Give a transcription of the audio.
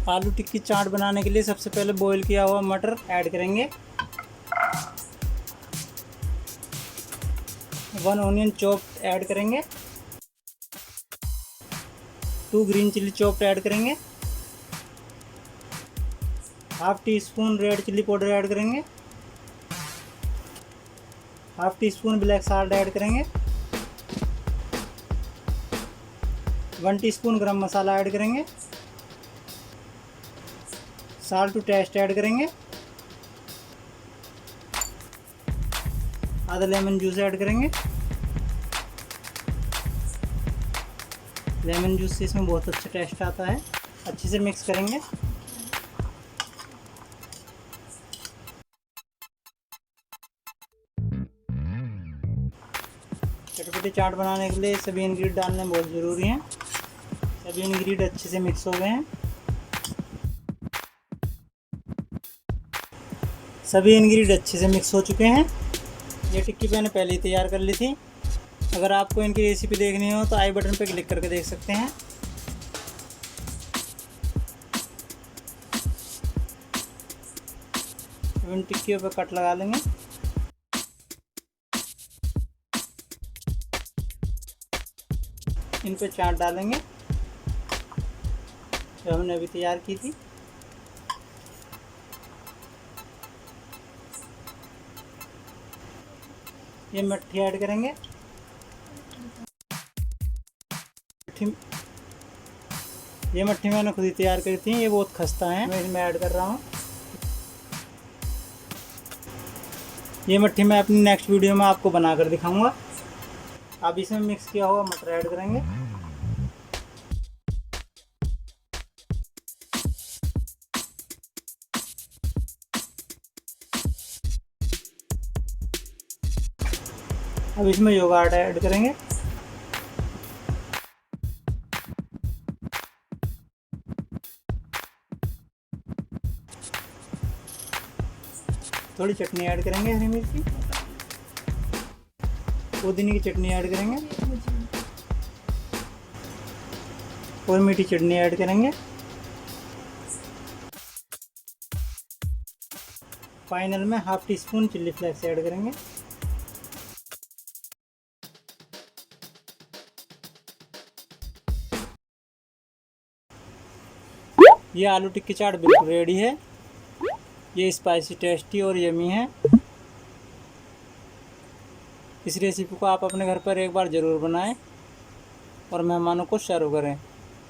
आलू टिक्की चाट बनाने के लिए सबसे पहले बॉईल किया हुआ मटर ऐड करेंगे। 1 ऑनियन चॉप्ड ऐड करेंगे। 2 ग्रीन चिली चॉप्ड ऐड करेंगे। Half teaspoon red chilli powder add करेंगे। Half teaspoon black salt add करेंगे। 1 टीस्पून गरम मसाला ऐड करेंगे। साल्ट टू टेस्ट ऐड करेंगे। आधा लेमन जूस ऐड करेंगे। लेमन जूस से इसमें बहुत अच्छा टेस्ट आता है। अच्छे से मिक्स करेंगे। चटपटी चाट बनाने के लिए सभी इंग्रेडिएंट डालने बहुत ज़रूरी हैं। सभी इंग्रेडिएंट अच्छे से मिक्स हो गए हैं। सभी इंग्रेडिएंट अच्छे से मिक्स हो चुके हैं। ये टिक्की मैंने पहले ही तैयार कर ली थी। अगर आपको इनकी रेसिपी देखनी हो तो आई बटन पर क्लिक करके देख सकते हैं। अब इन टिक्कियों पर कट लगा लेंगे। इन पे चाट डालेंगे जो हमने अभी तैयार की थी। ये मट्ठी ऐड करेंगे। ये मट्ठी मैंने खुद ही तैयार करी थी। ये बहुत खस्ता है, मैं इसमें ऐड कर रहा हूँ। ये मट्ठी मैं अपनी नेक्स्ट वीडियो में आपको बनाकर दिखाऊंगा। अब इसमें मिक्स किया हुआ मटर ऐड करेंगे। अब इसमें योगर्ट ऐड करेंगे। थोड़ी चटनी ऐड करेंगे, हरी मिर्ची, पुदीने की चटनी ऐड करेंगे और मीठी चटनी ऐड करेंगे। फाइनल में half tea spoon chilli flakes add करेंगे। ये आलू टिक्की चाट बिल्कुल रेडी है। ये स्पाइसी, टेस्टी और यमी है। इस रेसिपी को आप अपने घर पर एक बार ज़रूर बनाएं और मेहमानों को सर्व करें।